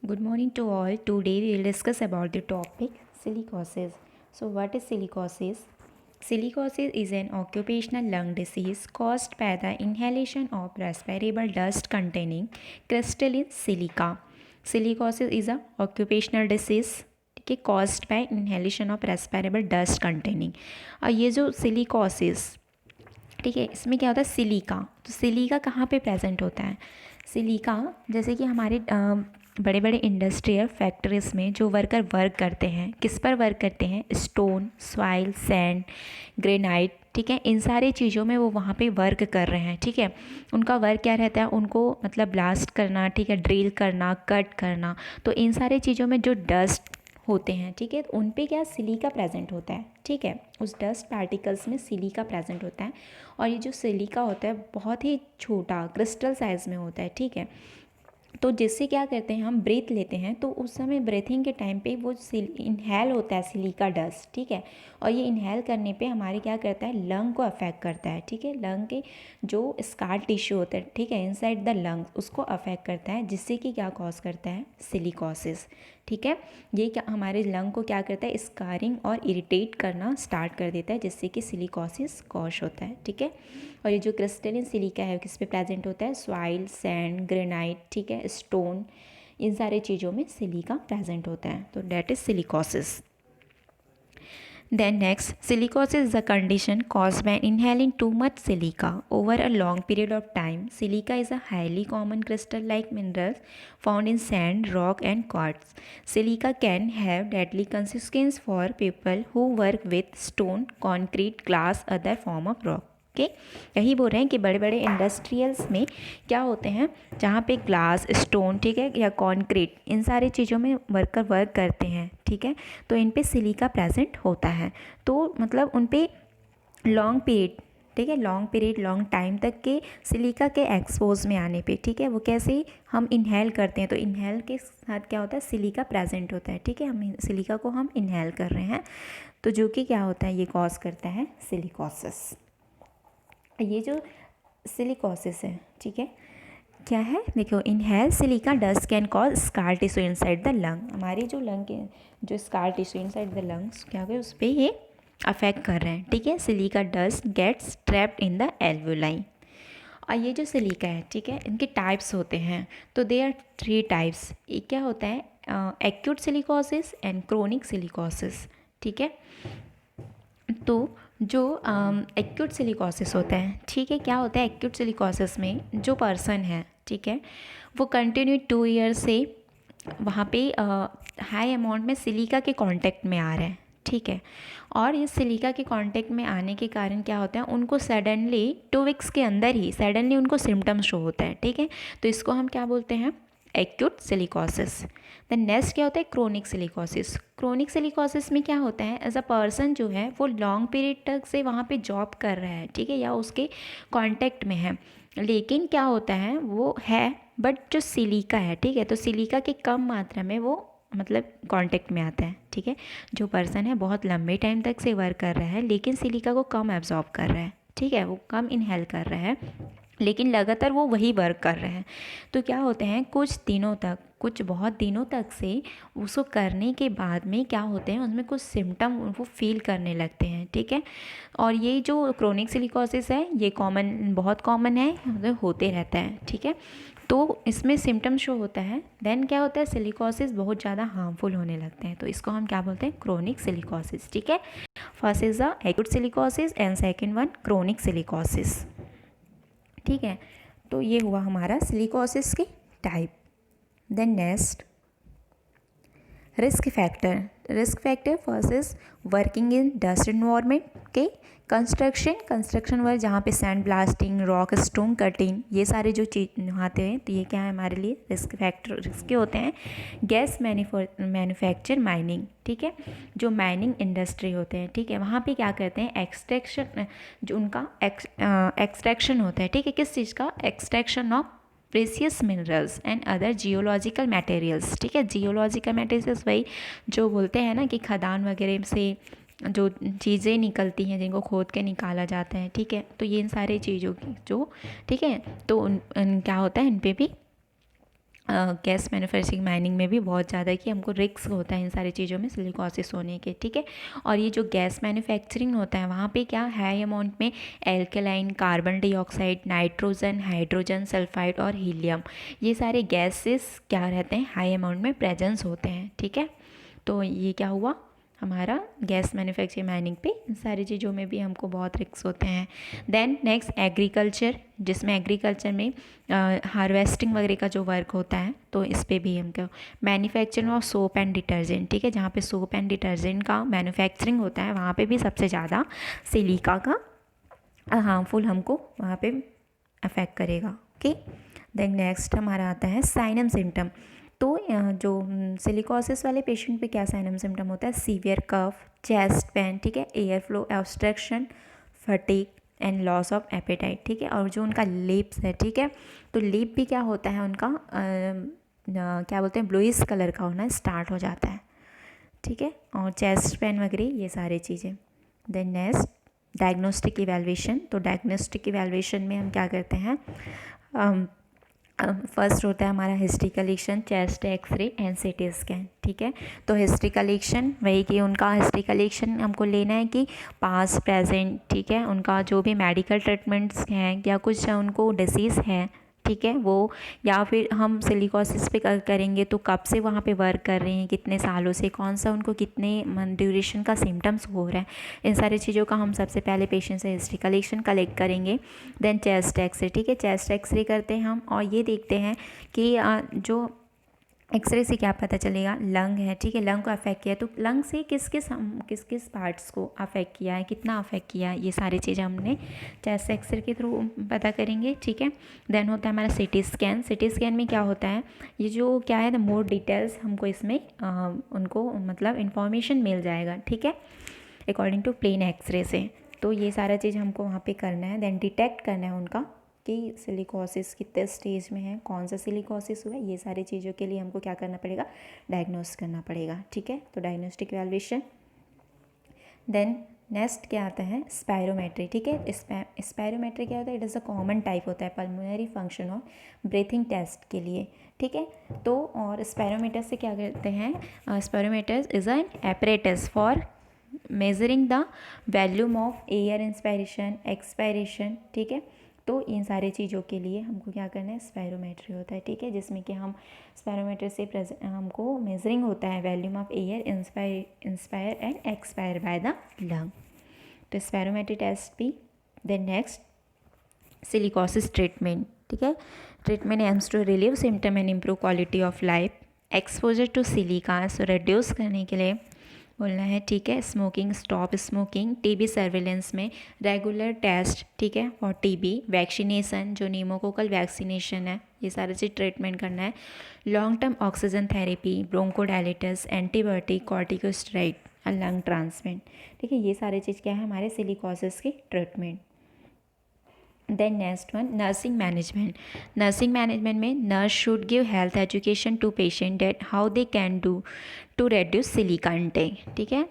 Good morning to all. Today we will discuss about the topic silicosis. So what is silicosis? Silicosis is an occupational lung disease caused by the inhalation of respirable dust containing crystalline silica. Silicosis is a occupational disease caused by inhalation of respirable dust containing. और ये जो silicosis, ठीक है, इसमें क्या होता है silica. तो सिलिका कहाँ पे प्रेजेंट होता है? सिलिका जैसे कि हमारे बड़े बड़े इंडस्ट्रियल फैक्ट्रीज में जो वर्कर वर्क करते हैं, किस पर वर्क करते हैं? स्टोन, सॉइल, सैंड, ग्रेनाइट, ठीक है, इन सारी चीज़ों में वो वहाँ पे वर्क कर रहे हैं। ठीक है, उनका वर्क क्या रहता है? उनको मतलब ब्लास्ट करना, ठीक है, ड्रिल करना, कट करना। तो इन सारी चीज़ों में जो डस्ट होते हैं, ठीक है, उन पे क्या सिलिका प्रेजेंट होता है। ठीक है, उस डस्ट पार्टिकल्स में सिलिका प्रेजेंट होता है और ये जो सिलिका होता है बहुत ही छोटा क्रिस्टल साइज़ में होता है। ठीक है, तो जिससे क्या करते हैं, हम ब्रीथ लेते हैं तो उस समय ब्रीथिंग के टाइम पे वो इनहेल होता है सिलिका डस्ट। ठीक है, और ये इनहेल करने पे हमारे क्या करता है? लंग को अफेक्ट करता है। ठीक है, लंग के जो स्कार टिश्यू होता है, ठीक है, इनसाइड द लंग, उसको अफेक्ट करता है, जिससे कि क्या कॉज करता है? सिलिकोसिस। ठीक है, ये क्या हमारे लंग को क्या करता है? स्कारिंग और इरिटेट करना स्टार्ट कर देता है, जिससे कि सिलिकोसिस कॉज होता है। ठीक है, और ये जो क्रिस्टलिन सिलिका है किस पे प्रेजेंट होता है? सॉइल, सैंड, ग्रेनाइट, ठीक है, स्टोन, इन सारे चीज़ों में सिलिका प्रेजेंट होता है। तो that is silicosis. Then next, silicosis is a condition caused by inhaling too much silica over a long period of time. Silica is a highly common crystal-like mineral found in sand, rock, and quartz. Silica can have deadly consequences for people who work with stone, concrete, glass, other form of rock. Okay, यही बोल रहे हैं कि बड़े बड़े industrials में क्या होते हैं, जहाँ पे ग्लास, स्टोन, ठीक है, या कंक्रीट, इन सारी चीज़ों में वर्कर वर्क करते हैं। ठीक है, तो इन पे सिलिका प्रेजेंट होता है। तो मतलब उन पे लॉन्ग पीरियड, ठीक है, लॉन्ग पीरियड, लॉन्ग टाइम तक के सिलिका के एक्सपोज में आने पे, ठीक है, वो कैसे हम इनहेल करते हैं, तो इनहेल के साथ क्या होता है? सिलिका प्रेजेंट होता है। ठीक है, हम सिलिका को हम इनहेल कर रहे हैं, तो जो कि क्या होता है? ये कॉज करता है सिलिकोसिस। ये जो सिलिकोसिस है, ठीक है, क्या है? देखो, inhale silica dust can cause scar tissue inside the lung. हमारी जो लंग के जो scar tissue inside the lungs क्या हो, उस पर ये अफेक्ट कर रहे हैं। ठीक है, silica dust gets trapped in the alveoli. और ये जो सिलिका है, ठीक है, इनके टाइप्स होते हैं। तो दे आर 3 टाइप्स। एक क्या होता है? Acute silicosis and chronic silicosis. ठीक है, तो जो एक्यूट सिलिकोसिस होता है, ठीक है, क्या होता है एक्यूट सिलिकोसिस में? जो पर्सन है, ठीक है, वो कंटिन्यू 2 ईयर से वहाँ पे हाई अमाउंट में सिलिका के कांटेक्ट में आ रहे हैं। ठीक है, और इस सिलिका के कांटेक्ट में आने के कारण क्या होता है? उनको सडनली 2 वीक्स के अंदर ही सडनली उनको सिम्टम्स शो होता है। ठीक है, तो इसको हम क्या बोलते हैं? Acute silicosis. देन नेक्स्ट क्या होता है? Chronic silicosis. क्रोनिक सिलिकोसिस में क्या होता है? एज अ पर्सन जो है वो लॉन्ग पीरियड तक से वहाँ पे जॉब कर रहा है, ठीक है, या उसके कांटेक्ट में है, लेकिन क्या होता है? वो है बट जो सिलिका है, ठीक है, तो सिलिका की कम मात्रा में वो मतलब कांटेक्ट में आता है। ठीक है, जो पर्सन है बहुत लंबे टाइम तक से वर्क कर रहा है, लेकिन सिलिका को कम एब्जॉर्ब कर रहा है। ठीक है, वो कम इनहेल कर रहा है, लेकिन लगातार वो वही वर्क कर रहे हैं। तो क्या होते हैं? कुछ दिनों तक, कुछ बहुत दिनों तक से उसको करने के बाद में क्या होते हैं? उसमें कुछ सिम्टम वो फील करने लगते हैं। ठीक है, और ये जो क्रोनिक सिलिकोसिस है ये बहुत कॉमन है, मतलब होते रहता है। ठीक है, तो इसमें सिम्टम शो होता है। देन क्या होता है? सिलिकोसिस बहुत ज़्यादा हार्मफुल होने लगते हैं, तो इसको हम क्या बोलते हैं? Chronic silicosis. ठीक है, first is the acute silicosis and second one chronic silicosis. ठीक है, तो ये हुआ हमारा सिलिकोसिस के type. Then next, risk factor. Risk factor first is working in dust environment के कंस्ट्रक्शन वर्क, जहाँ पे sand blasting, rock stone cutting, ये सारे जो चीज़ आते हैं, तो ये क्या है हमारे लिए? रिस्क फैक्टर रिस्क होते हैं। गैस मैन्युफैक्चर, माइनिंग, ठीक है, जो माइनिंग इंडस्ट्री होते हैं, ठीक है, वहाँ पे क्या करते हैं? एक्सट्रैक्शन, जो उनका एक्सट्रैक्शन होता है, ठीक है, किस चीज़ का? Extraction of precious minerals and other geological materials. ठीक है, जियोलॉजिकल मटेरियल्स वही जो बोलते हैं ना कि खदान वगैरह से जो चीज़ें निकलती हैं, जिनको खोद के निकाला जाता है। ठीक है, तो ये इन सारे चीज़ों की जो, ठीक है, तो क्या होता है? इन पे भी गैस मैन्युफैक्चरिंग माइनिंग में भी बहुत ज़्यादा कि हमको रिस्क होता है इन सारी चीज़ों में सिलिकॉसिस होने के, ठीक है। और ये जो गैस मैन्युफैक्चरिंग होता है वहाँ पे क्या हाई अमाउंट में alkaline, carbon dioxide, nitrogen, hydrogen sulphide और हीलियम, ये सारे गैसेस क्या रहते हैं, हाई अमाउंट में प्रेजेंस होते हैं, ठीक है। तो ये क्या हुआ हमारा गैस मैन्युफैक्चरिंग माइनिंग पे, इन सारी चीज़ों में भी हमको बहुत रिस्क होते हैं। देन नेक्स्ट एग्रीकल्चर, जिसमें एग्रीकल्चर में हार्वेस्टिंग वगैरह का जो वर्क होता है, तो इस पे भी हमको manufacturing of soap and detergent, ठीक है, जहाँ पे सोप एंड डिटर्जेंट का मैन्युफैक्चरिंग होता है वहाँ पे भी सबसे ज़्यादा सिलिका का हार्मफुल हमको वहाँ पे अफेक्ट करेगा, ओके। देन नेक्स्ट हमारा आता है साइन एंड सिम्टम। तो जो सिलिकोसिस वाले पेशेंट पे क्या साइन एंड सिम्टम होता है, सीवियर कफ, चेस्ट पेन, ठीक है, air flow obstruction, fatigue and loss of appetite, ठीक है। और जो उनका लिप्स है, ठीक है, तो लिप भी क्या होता है उनका क्या बोलते हैं, ब्लूइश कलर का होना स्टार्ट हो जाता है, ठीक है। और चेस्ट पेन वगैरह ये सारी चीज़ें। Then next diagnostic evaluation. तो डायग्नोस्टिक इवैल्यूएशन में हम क्या करते हैं, फर्स्ट होता है हमारा history collection, chest X ray and CT scan, ठीक है। तो हिस्ट्री कलेक्शन वही कि उनका हिस्ट्री कलेक्शन हमको लेना है कि पास्ट प्रेजेंट, ठीक है, उनका जो भी मेडिकल ट्रीटमेंट्स हैं या कुछ उनको डिसीज़ है, ठीक है, वो, या फिर हम सिलिकोसिस पे करेंगे तो कब से वहाँ पे वर्क कर रहे हैं, कितने सालों से, कौन सा उनको कितने ड्यूरेशन का सिम्टम्स हो रहा है, इन सारी चीज़ों का हम सबसे पहले पेशेंट से हिस्ट्री कलेक्शन कलेक्ट करेंगे। देन चेस्ट एक्सरे, ठीक है, चेस्ट एक्सरे करते हैं हम और ये देखते हैं कि जो एक्सरे से क्या पता चलेगा, लंग है, ठीक है, लंग को अफेक्ट किया, तो लंग से किस किस पार्ट्स को अफेक्ट किया है, कितना अफेक्ट किया है, ये सारी चीज़ें हमने चेस्ट एक्सरे के थ्रू पता करेंगे, ठीक है। देन होता है हमारा सिटी स्कैन। सिटी स्कैन में क्या होता है, ये जो क्या है, द मोर डिटेल्स हमको इसमें उनको मतलब इन्फॉर्मेशन मिल जाएगा, ठीक है, अकॉर्डिंग टू प्लेन एक्सरे से। तो ये सारा चीज़ हमको वहाँ पे करना है। देन डिटेक्ट करना है उनका कि सिलिकोसिस कितने स्टेज में है, कौन सा सिलिकोसिस हुआ है, ये सारी चीज़ों के लिए हमको क्या करना पड़ेगा, डायग्नोस करना पड़ेगा, ठीक है। तो डायग्नोस्टिक इवैल्यूएशन। देन नेक्स्ट क्या आता है, स्पायरोमेट्री, ठीक है। स्पायरोमेट्री क्या होता है, it is a common type होता है पल्मोनरी फंक्शन और ब्रीथिंग टेस्ट के लिए, ठीक है। तो और स्पायरोमीटर से क्या करते हैं, spirometer is an apparatus for measuring the volume of air inspiration expiration, ठीक है। तो इन सारी चीज़ों के लिए हमको क्या करना है, स्पायरोमेट्री होता है, ठीक है, जिसमें कि हम स्पायरोमीटर से हमको मेजरिंग होता है volume of air inspire and expire by the lung. तो स्पायरोमेट्री टेस्ट भी। देन नेक्स्ट सिलिकोसिस ट्रीटमेंट, ठीक है। Treatment aims to relieve symptom and improve quality of life. Exposure to silica reduce करने के लिए बोलना है, ठीक है। Smoking, stop smoking. TB surveillance में रेगुलर टेस्ट, ठीक है, फॉर टीबी। वैक्सीनेशन, जो न्यूमोकोकल वैक्सीनेशन है, ये सारे चीज़ ट्रीटमेंट करना है। Long term oxygen therapy, bronchodilators, antibiotic, corticosteroid, lung transplant, ठीक है, ये सारे चीज़ क्या है हमारे सिलिकोसिस के treatment. Then next one, nursing management. Nursing management में nurse should give health education to patient that how they can do to reduce silica intake, ठीक है।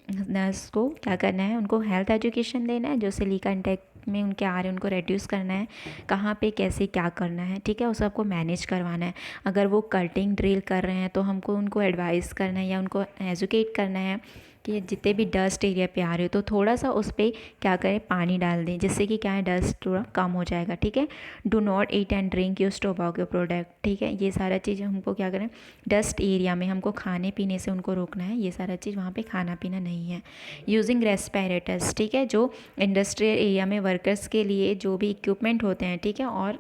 नर्स को क्या करना है, उनको हेल्थ एजुकेशन देना है, जो सिलिका इंटेक में उनके आ रहे हैं उनको रेड्यूस करना है, कहाँ पे कैसे क्या करना है, ठीक है, उस सबको मैनेज करवाना है। अगर वो कटिंग ड्रिल कर रहे हैं तो हमको उनको एडवाइस करना है या उनको एजुकेट करना है कि जितने भी डस्ट एरिया पे आ रहे हो तो थोड़ा सा उस पर क्या करें, पानी डाल दें, जिससे कि क्या है, डस्ट थोड़ा कम हो जाएगा, ठीक है। Do not eat and drink use tobacco product, ठीक है, ये सारा चीज़ हमको क्या करें, डस्ट एरिया में हमको खाने पीने से उनको रोकना है, ये सारा चीज़ वहाँ पे खाना पीना नहीं है। यूजिंग रेस्पिरेटर्स, ठीक है, जो इंडस्ट्रियल एरिया में वर्कर्स के लिए जो भी इक्विपमेंट होते हैं, ठीक है, और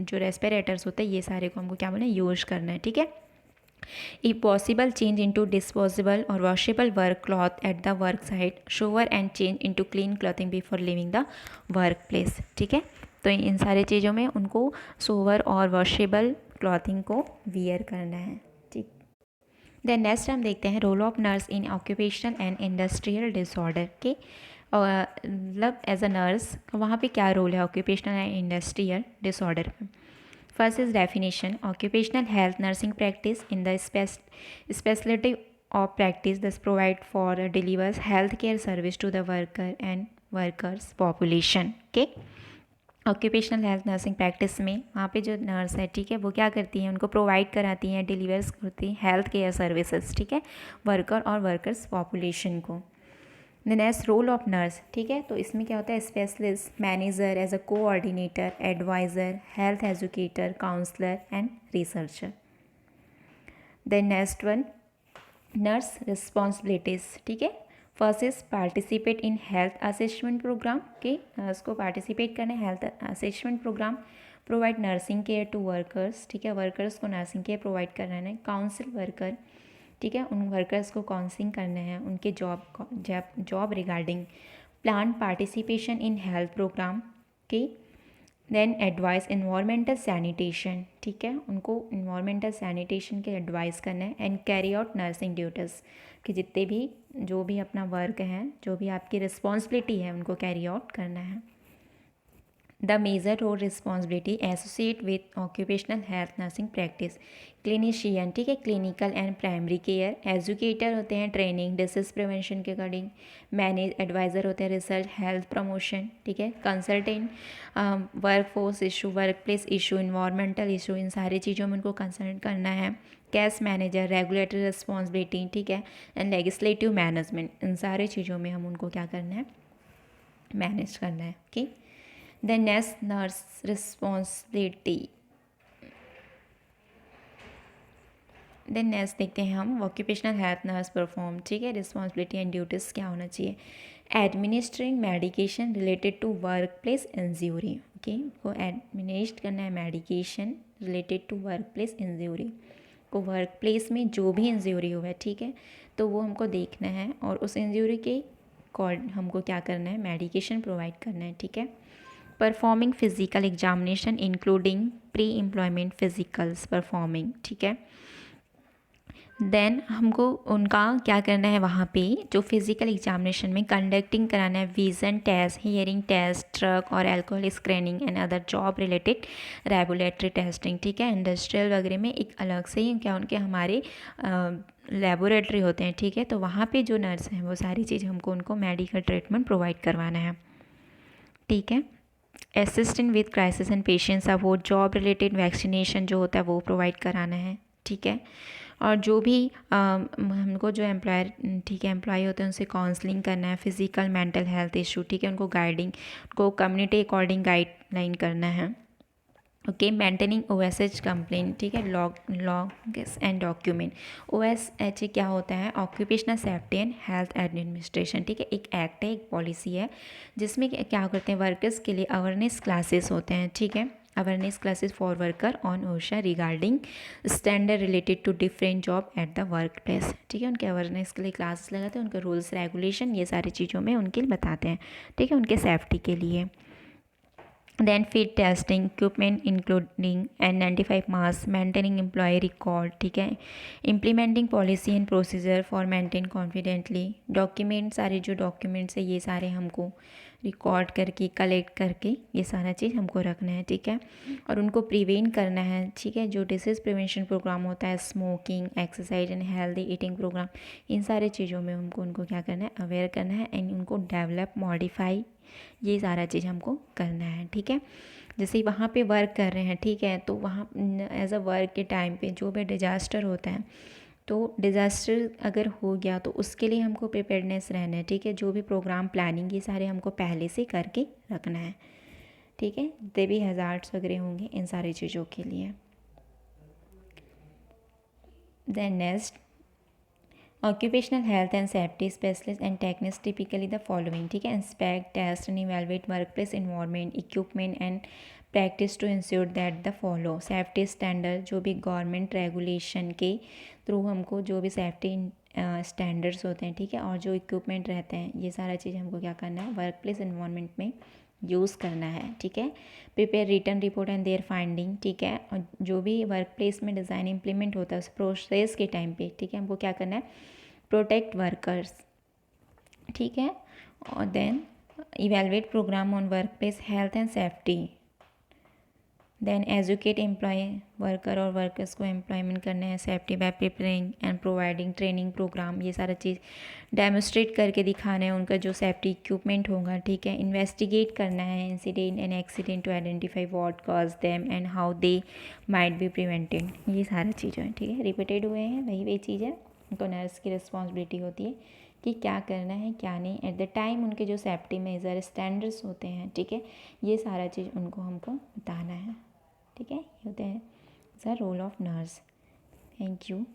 जो रेस्पिरेटर्स होते हैं, ये सारे को हमको क्या बोले, यूज करना है, ठीक है। If possible, change into disposable or washable work cloth at the work site. Shower and change into clean clothing before leaving the workplace, ठीक है। तो इन सारी चीज़ों में उनको सोवर और वॉशेबल क्लॉथिंग को वियर करना है, ठीक। देन नेक्स्ट हम देखते हैं role of nurse in occupational and industrial disorder के, मतलब एज अ नर्स वहाँ पे क्या रोल है ऑक्यूपेशनल एंड इंडस्ट्रियल डिसऑर्डर में। First is definition. Occupational health nursing practice in the specialty of practice thus provide for delivers healthcare service to the worker and workers population. Okay. Occupational health nursing practice में वहाँ पे जो nurse है, ठीक है, वो क्या करती हैं, उनको प्रोवाइड कराती हैं, डिलीवर्स करती हैं हेल्थ केयर सर्विसेज, ठीक है, वर्कर और वर्कर्स पॉपुलेशन को। The next role of nurse, ठीक है, तो इसमें क्या होता है, specialist, manager, as a coordinator, adviser, health educator, counsellor and researcher. The next one, nurse responsibilities, ठीक है। First is participate in health assessment programme, के नर्स को पार्टिसिपेट करना है health assessment programme. Provide nursing care to workers, ठीक है, workers को nursing care provide करना है। काउंसिल वर्कर, ठीक है, उन वर्कर्स को काउंसलिंग करना है उनके job regarding. Plan participation in health programme के। देन एडवाइस इन्वायरमेंटल सैनिटेशन, ठीक है, उनको इन्वायरमेंटल सैनिटेशन के एडवाइस करना है। And carry out nursing duties, कि जितने भी जो भी अपना वर्क है, जो भी आपकी रिस्पॉन्सिबिलिटी है, उनको कैरी आउट करना है। The major role responsibility associate with occupational health nursing practice. Clinician, ठीक है, clinical and primary care. Educator होते हैं ट्रेनिंग डिसीज प्रिवेंशन के अकॉर्डिंग। मैनेज एडवाइज़र होते हैं रिसर्च हेल्थ प्रमोशन, ठीक है। Consultant workforce issue, workplace issue, environmental issue, इन सारी चीज़ों में उनको कंसल्ट करना है। कैश मैनेजर, रेगुलेटरी रिस्पॉन्सिबिलिटी, ठीक है, एंड लेजिस्लेटिव मैनेजमेंट, इन सारी चीज़ों में हम उनको क्या करना है, मैनेज करना है। Okay, the next nurse responsibility. Then next देखते हैं हम ऑक्यूपेशनल हेल्थ नर्स परफॉर्म, ठीक है, रिस्पॉन्सिबिलिटी एंड ड्यूटीज़ क्या होना चाहिए। Administering medication related to work place injury, okay, को एडमिनिस्ट करना है medication related to work place injury, को वर्क प्लेस में जो भी इंज्यूरी हुआ है, ठीक है, तो वो हमको देखना है और उस इंज्यूरी के हमको क्या करना है, मेडिकेशन प्रोवाइड करना है, ठीक है। Performing physical examination including pre employment physicals performing, ठीक है। देन हमको उनका क्या करना है, वहाँ पे जो फिज़िकल एग्जामिनेशन में कंडक्टिंग कराना है vision test, hearing test, drug और alcohol screening and other job related regulatory testing, ठीक है। इंडस्ट्रियल वगैरह में एक अलग से ही क्या उनके हमारे लेबोरेटरी होते हैं, ठीक है, तो वहाँ पे जो नर्स हैं वो सारी चीज़ हमको उनको मेडिकल ट्रीटमेंट प्रोवाइड करवाना है, ठीक है। Assistant with crisis and patient support, job related vaccination जो होता है वो प्रोवाइड कराना है, ठीक है। और जो भी हमको जो एम्प्लॉयर, ठीक है, एम्प्लॉय होते हैं उनसे काउंसलिंग करना है, फिजिकल मेंटल हेल्थ इशू, ठीक है, उनको गाइडिंग, उनको कम्युनिटी अकॉर्डिंग गाइडलाइन करना है। ओके, मेंटेनिंग OSH कंप्लेंट, ठीक है, लॉग एंड डॉक्यूमेंट। OSH क्या होता है, occupational safety and health administration, ठीक है, एक एक्ट है, एक पॉलिसी है, जिसमें क्या करते हैं, वर्कर्स के लिए अवेयरनेस क्लासेस होते हैं, ठीक है, awareness classes for worker on OSHA regarding standard related to different job at the work place, ठीक है, उनके अवेयरनेस के लिए क्लासेस लगाते हैं, उनके रूल्स रेगुलेशन ये सारी चीज़ों में उनके बताते हैं, ठीक है, उनके सेफ्टी के लिए। Then fit testing, equipment including N95 mask, maintaining employee record, ठीक है, implementing policy and procedure for maintain confidently, document, सारे जो डॉक्यूमेंट्स है ये सारे हमको रिकॉर्ड करके कलेक्ट करके ये सारा चीज़ हमको रखना है, ठीक है, और उनको प्रिवेंट करना है, ठीक है, जो डिसीज़ प्रिवेंशन प्रोग्राम होता है, smoking, exercise and healthy eating programme, इन सारे चीज़ों में हमको उनको क्या करना है, अवेयर करना है एंड उनको डेवलप, मॉडिफाई, ये सारा चीज़ हमको करना है, ठीक है। जैसे वहाँ पे वर्क कर रहे हैं, ठीक है, तो वहाँ एज अ वर्क के टाइम पे जो भी डिजास्टर होता है, तो डिज़ास्टर अगर हो गया तो उसके लिए हमको प्रिपेयर्डनेस रहना है, ठीक है, जो भी प्रोग्राम प्लानिंग ये सारे हमको पहले से करके रखना है, ठीक है, जितने भी हज़ार्ड्स वगैरह होंगे इन सारी चीज़ों के लिए। Then next, occupational health and safety specialists and techniques typically the following, ठीक है, inspect, test and evaluate workplace environment, equipment and practice to ensure that the follow safety standard, जो भी गवर्नमेंट रेगुलेशन के थ्रू हमको जो भी safety standards होते हैं, ठीक है, और जो इक्विपमेंट रहते हैं ये सारा चीज़ हमको क्या करना है, वर्क प्लेस इन्वायरमेंट में यूज़ करना है, ठीक है। Prepare return report and their finding, ठीक है, और जो भी वर्क प्लेस में डिज़ाइन इम्प्लीमेंट होता है उस प्रोसेस के टाइम पे, ठीक है, हमको क्या करना है, प्रोटेक्ट वर्कर्स, ठीक है, और then evaluate programme on work place health and safety, then educate employ worker और वर्कर्स को एम्प्लॉयमेंट करना है safety by preparing and providing training programme, ये सारा चीज़ डेमोस्ट्रेट करके दिखाना है उनका जो सेफ्टी इक्विपमेंट होगा, ठीक है। इन्वेस्टिगेट करना है incident and accident to identify what cause them and how they might be prevented, ये सारी चीज़ें हैं, ठीक है। रिपीटेड हुए हैं वही चीज़ें, तो नर्स की रिस्पॉन्सिबिलिटी होती है कि क्या करना है क्या नहीं, एट द टाइम उनके जो सेफ्टी मेजर स्टैंडर्ड्स होते हैं, ठीक है, ये सारा चीज़ उनको हमको बताना है, ठीक है। ये होते हैं the role of nurse. Thank you.